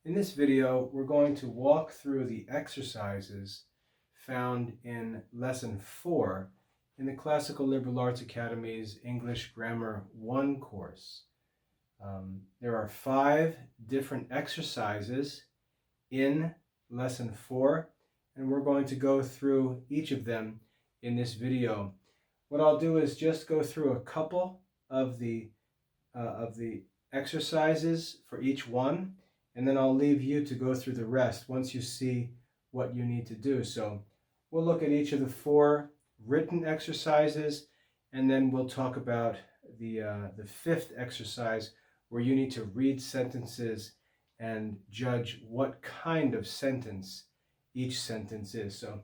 In this video, we're going to walk through the exercises found in Lesson 4 in the Classical Liberal Arts Academy's English Grammar 1 course. There are 5 different exercises in Lesson 4, and we're going to go through each of them in this video. What I'll do is just go through a couple of the exercises for each one, and then I'll leave you to go through the rest once you see what you need to do. So we'll look at each of the 4 written exercises, and then we'll talk about the 5th exercise where you need to read sentences and judge what kind of sentence each sentence is. So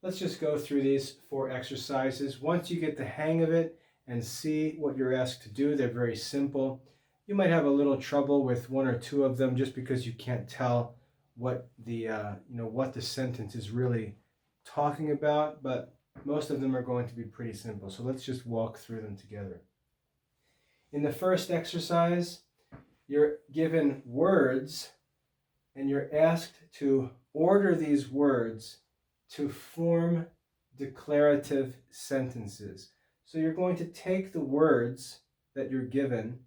let's just go through these 4 exercises. Once you get the hang of it and see what you're asked to do, they're very simple. You might have a little trouble with 1 or 2 of them just because you can't tell what the what the sentence is really talking about, but most of them are going to be pretty simple. So let's just walk through them together. In the first exercise, you're given words and you're asked to order these words to form declarative sentences. So you're going to take the words that you're given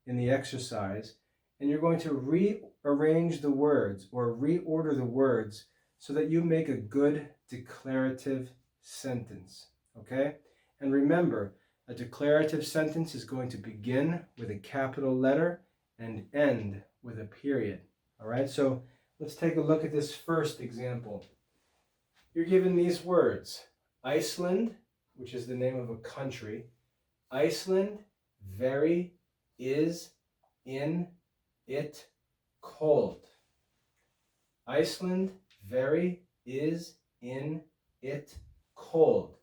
in the exercise, and you're going to rearrange the words or reorder the words so that you make a good declarative sentence, okay? And remember, a declarative sentence is going to begin with a capital letter and end with a period, all right? So let's take a look at this first example. You're given these words: Iceland, which is the name of a country. Iceland, very, is, in, it, cold. Iceland, very, is, in, it, cold.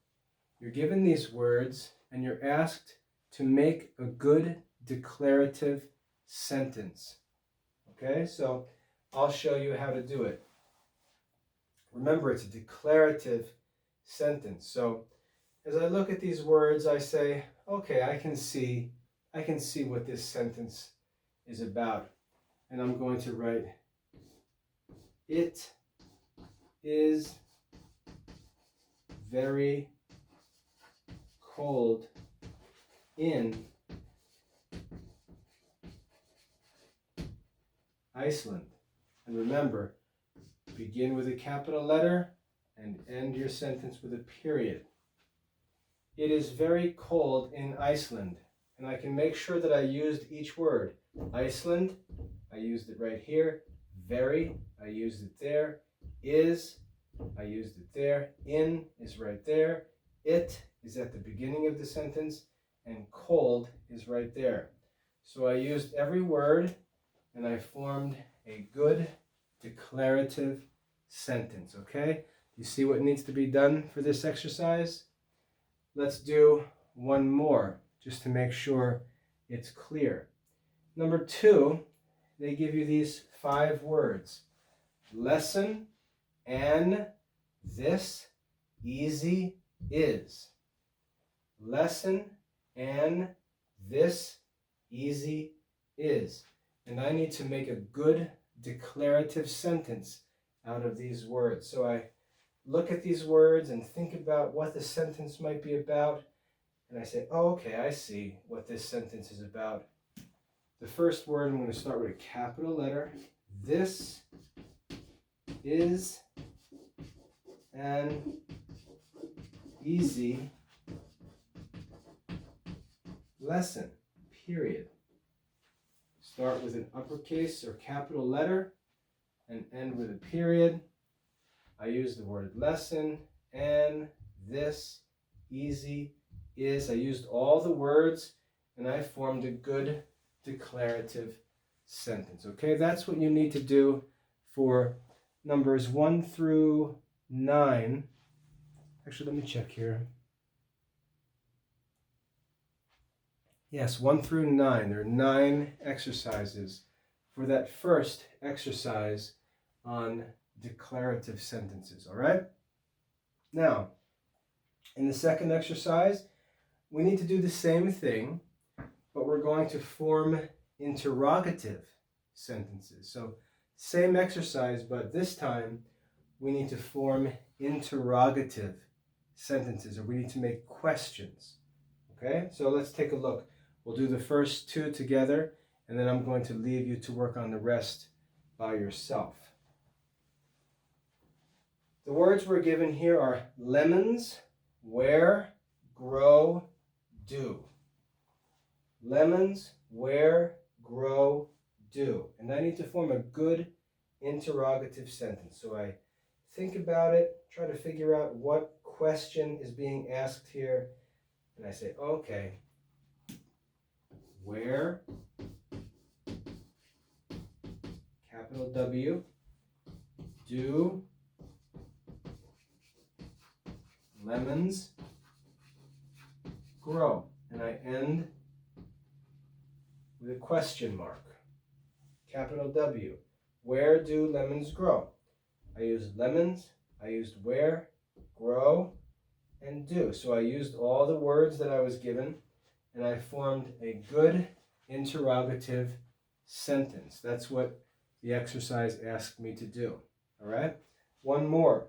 You're given these words and you're asked to make a good declarative sentence. Okay, so I'll show you how to do it. Remember, it's a declarative sentence. So as I look at these words, I say, okay, I can see what this sentence is about. And I'm going to write, it is very cold in Iceland. And remember, begin with a capital letter and end your sentence with a period. It is very cold in Iceland. And I can make sure that I used each word. Iceland, I used it right here. Very, I used it there. Is, I used it there. In is right there. It is at the beginning of the sentence. And cold is right there. So I used every word and I formed a good declarative sentence, okay? You see what needs to be done for this exercise? Let's do one more, just to make sure it's clear. Number 2, they give you these 5 words: lesson, and, this, easy, is. Lesson, and, this, easy, is. And I need to make a good declarative sentence out of these words. So I look at these words and think about what the sentence might be about. And I say, oh, okay, I see what this sentence is about. The first word, I'm going to start with a capital letter. This is an easy lesson, period. Start with an uppercase or capital letter and end with a period. I use the word lesson, and, this, easy, is. I used all the words and I formed a good declarative sentence. Okay, that's what you need to do for numbers 1 through 9. Actually, let me check here. Yes, 1 through 9. There are 9 exercises for that first exercise on declarative sentences, all right? Now, in the second exercise, we need to do the same thing, but we're going to form interrogative sentences. So Same exercise, but this time we need to form interrogative sentences, or we need to make questions. Okay, so let's take a look. We'll do the first two together, and then I'm going to leave you to work on the rest by yourself. The words we're given here are lemons, where, grow, do. Lemons, where, grow, do. And I need to form a good interrogative sentence. So I think about it, try to figure out what question is being asked here, and I say, okay, where, capital W, do lemons grow? And I end with a question mark. Capital W. Where do lemons grow? I used lemons, I used where, grow, and do. So I used all the words that I was given, and I formed a good interrogative sentence. That's what the exercise asked me to do. All right? One more.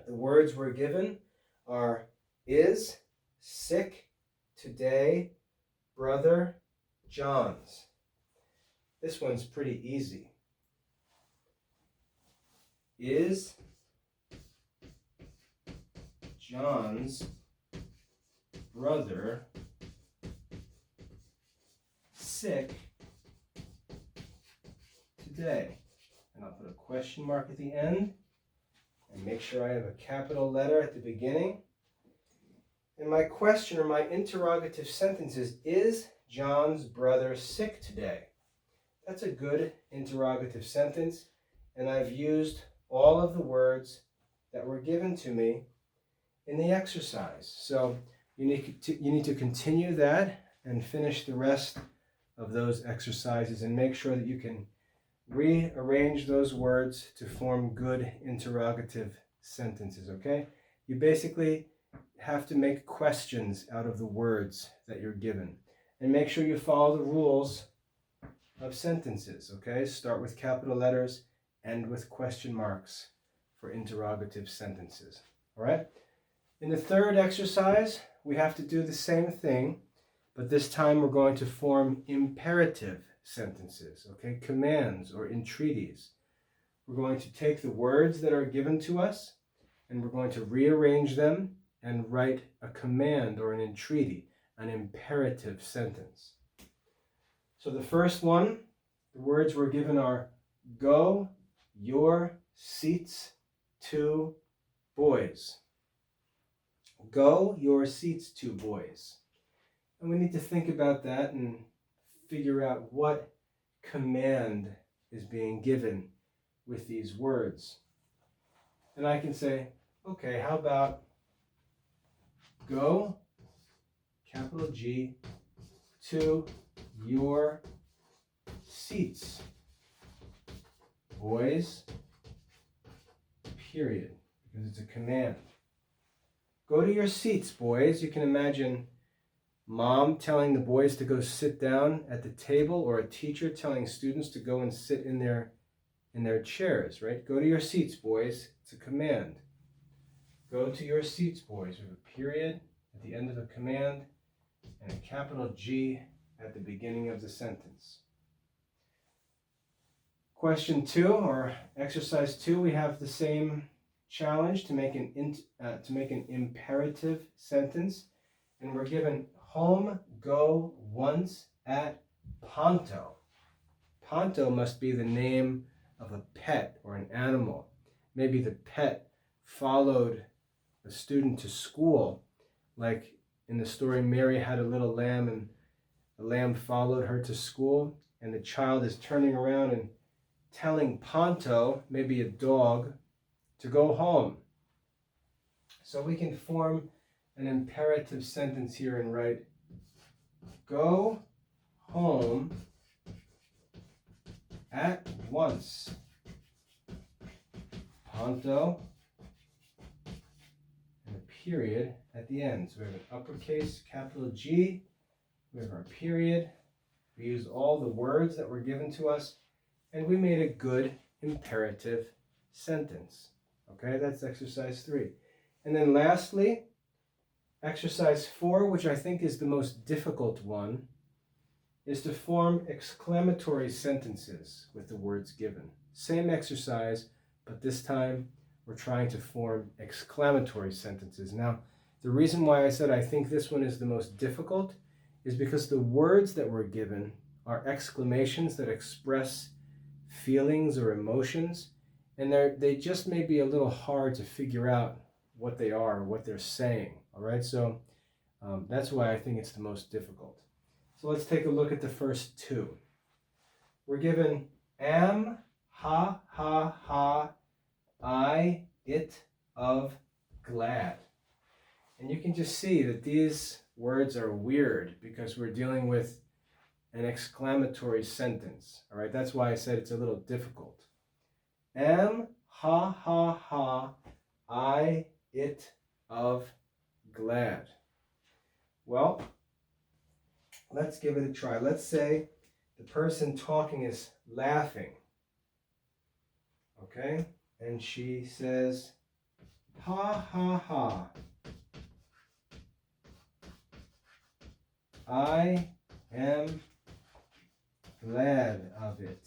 The words we're given are is, sick, today, brother, John's. This one's pretty easy. Is John's brother sick today? And I'll put a question mark at the end and make sure I have a capital letter at the beginning. And my question, or my interrogative sentence, is John's brother sick today? That's a good interrogative sentence, and I've used all of the words that were given to me in the exercise. So you need to continue that and finish the rest of those exercises, and make sure that you can rearrange those words to form good interrogative sentences, okay? You basically have to make questions out of the words that you're given. And make sure you follow the rules of sentences, okay? Start with capital letters, end with question marks for interrogative sentences, all right? In the third exercise, we have to do the same thing, but this time we're going to form imperative sentences, okay? Commands or entreaties. We're going to take the words that are given to us, and we're going to rearrange them and write a command or an entreaty, an imperative sentence. So the first one, the words we're given are, go your seats to boys. Go your seats to boys. And we need to think about that and figure out what command is being given with these words. And I can say, okay, how about go, capital G, to your seats, boys, period, because it's a command. Go to your seats, boys. You can imagine mom telling the boys to go sit down at the table, or a teacher telling students to go and sit in their chairs, right? Go to your seats, boys. It's a command. Go to your seats, boys. We have a period at the end of a command and a capital G at the beginning of the sentence. Question 2, or exercise 2, we have the same challenge to make an imperative sentence, and we're given home go once at Ponto. Ponto must be the name of a pet or an animal. Maybe the pet followed a student to school, like in the story Mary Had a Little Lamb, and the lamb followed her to school, and the child is turning around and telling Ponto, maybe a dog, to go home. So we can form an imperative sentence here and write, go home at once, Ponto, and a period at the end. So we have an uppercase capital G, we have our period, we use all the words that were given to us, and we made a good imperative sentence. Okay, that's exercise 3. And then lastly, exercise 4, which I think is the most difficult one, is to form exclamatory sentences with the words given. Same exercise, but this time we're trying to form exclamatory sentences. Now, the reason why I said I think this one is the most difficult is because the words that were given are exclamations that express feelings or emotions, and they just may be a little hard to figure out what they are, what they're saying. All right, so that's why I think it's the most difficult. So let's take a look at the first 2. We're given am, ha, ha, ha, I, it, of, glad. And you can just see that these words are weird because we're dealing with an exclamatory sentence. All right, that's why I said it's a little difficult. Am, ha, ha, ha, I, it, of, glad. Well, let's give it a try. Let's say the person talking is laughing. Okay? And she says, ha, ha, ha. I am glad of it.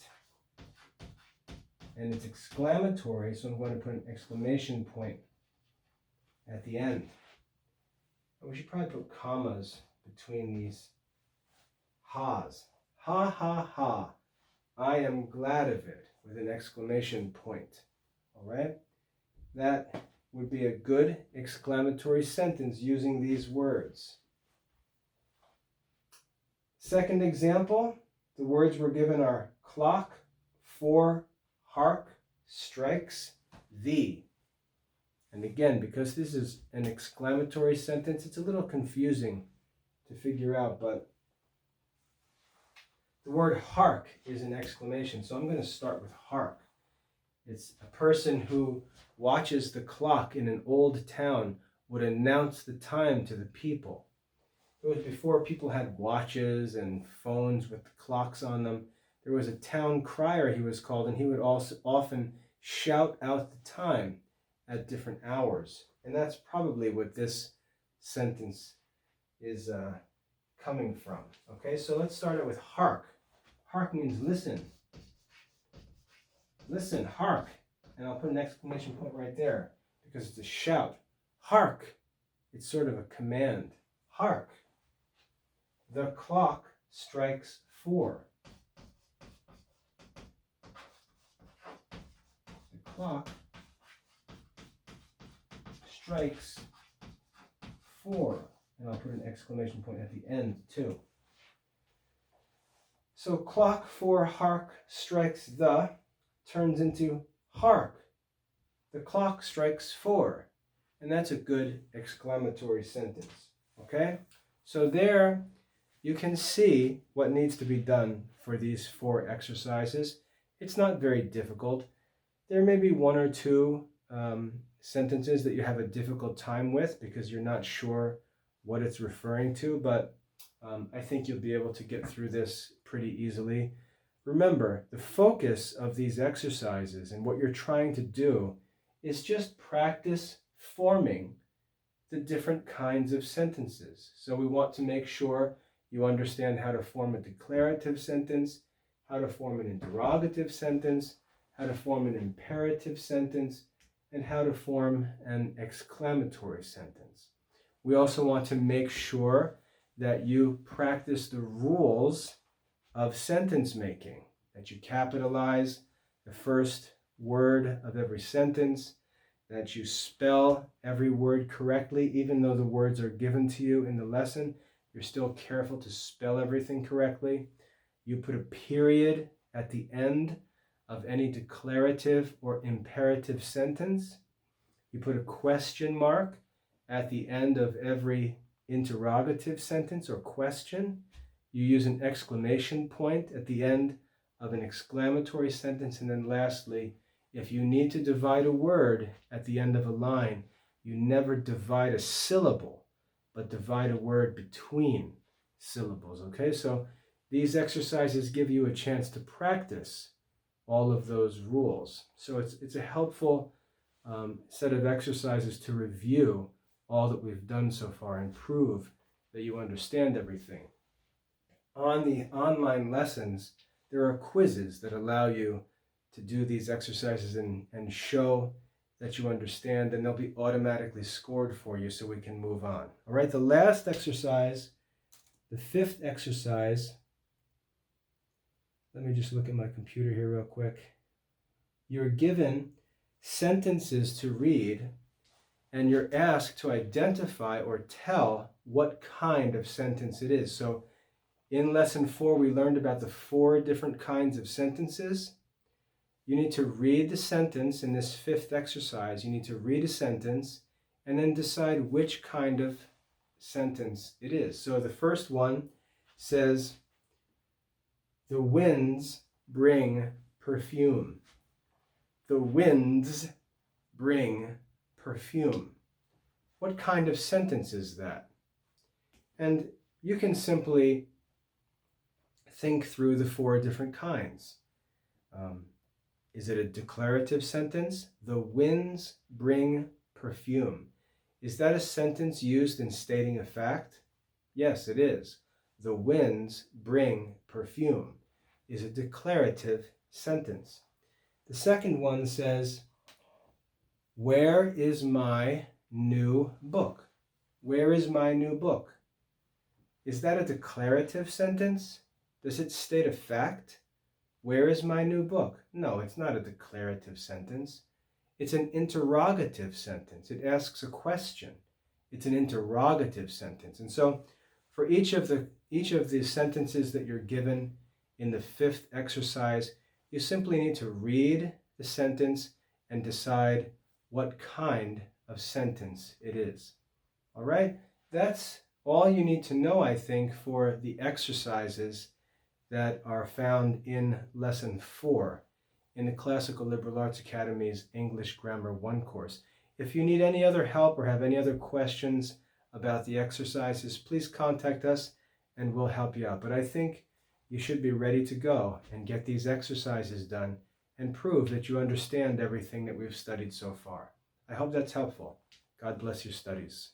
And it's exclamatory, so I'm going to put an exclamation point at the end. We should probably put commas between these ha's. Ha, ha, ha. I am glad of it, with an exclamation point. All right? That would be a good exclamatory sentence using these words. Second example, the words we're given are clock, for, hark, strikes, thee. And again, because this is an exclamatory sentence, it's a little confusing to figure out, but the word hark is an exclamation, so I'm going to start with hark. It's a person who watches the clock in an old town would announce the time to the people. It was before people had watches and phones with the clocks on them. There was a town crier, he was called, and he would also often shout out the time at different hours. And that's probably what this sentence is coming from. Okay, so let's start it with hark. Hark means listen. Listen, hark. And I'll put an exclamation point right there because it's a shout. Hark. It's sort of a command. Hark. The clock strikes 4. The clock strikes 4. And I'll put an exclamation point at the end too. So clock, for, hark, strikes the turns into hark. The clock strikes 4. And that's a good exclamatory sentence. Okay? So there you can see what needs to be done for these 4 exercises. It's not very difficult. There may be 1 or 2 sentences that you have a difficult time with because you're not sure what it's referring to, but I think you'll be able to get through this pretty easily. Remember, the focus of these exercises and what you're trying to do is just practice forming the different kinds of sentences. So we want to make sure you understand how to form a declarative sentence, how to form an interrogative sentence, how to form an imperative sentence, and how to form an exclamatory sentence. We also want to make sure that you practice the rules of sentence making, that you capitalize the first word of every sentence, that you spell every word correctly, even though the words are given to you in the lesson. You're still careful to spell everything correctly. You put a period at the end of any declarative or imperative sentence. You put a question mark at the end of every interrogative sentence or question. You use an exclamation point at the end of an exclamatory sentence. And then lastly, if you need to divide a word at the end of a line, you never divide a syllable, but divide a word between syllables. Okay, so these exercises give you a chance to practice all of those rules. So it's a helpful set of exercises to review all that we've done so far and prove that you understand everything. On the online lessons, there are quizzes that allow you to do these exercises and show that you understand, and they'll be automatically scored for you so we can move on. All right, the last exercise, the fifth exercise, let me just look at my computer here real quick. You're given sentences to read, and you're asked to identify or tell what kind of sentence it is. So in lesson 4, we learned about the 4 different kinds of sentences. You need to read the sentence in this fifth exercise. You need to read a sentence and then decide which kind of sentence it is. So the first one says, "The winds bring perfume." The winds bring perfume. What kind of sentence is that? And you can simply think through the 4 different kinds. Is it a declarative sentence? The winds bring perfume. Is that a sentence used in stating a fact? Yes, it is. The winds bring perfume is a declarative sentence. The second one says, "Where is my new book?" Where is my new book? Is that a declarative sentence? Does it state a fact? Where is my new book? No, it's not a declarative sentence. It's an interrogative sentence. It asks a question. It's an interrogative sentence. And so for each of the sentences that you're given in the fifth exercise, you simply need to read the sentence and decide what kind of sentence it is. All right? That's all you need to know, I think, for the exercises that are found in Lesson 4 in the Classical Liberal Arts Academy's English Grammar 1 course. If you need any other help or have any other questions about the exercises, please contact us and we'll help you out. But I think you should be ready to go and get these exercises done and prove that you understand everything that we've studied so far. I hope that's helpful. God bless your studies.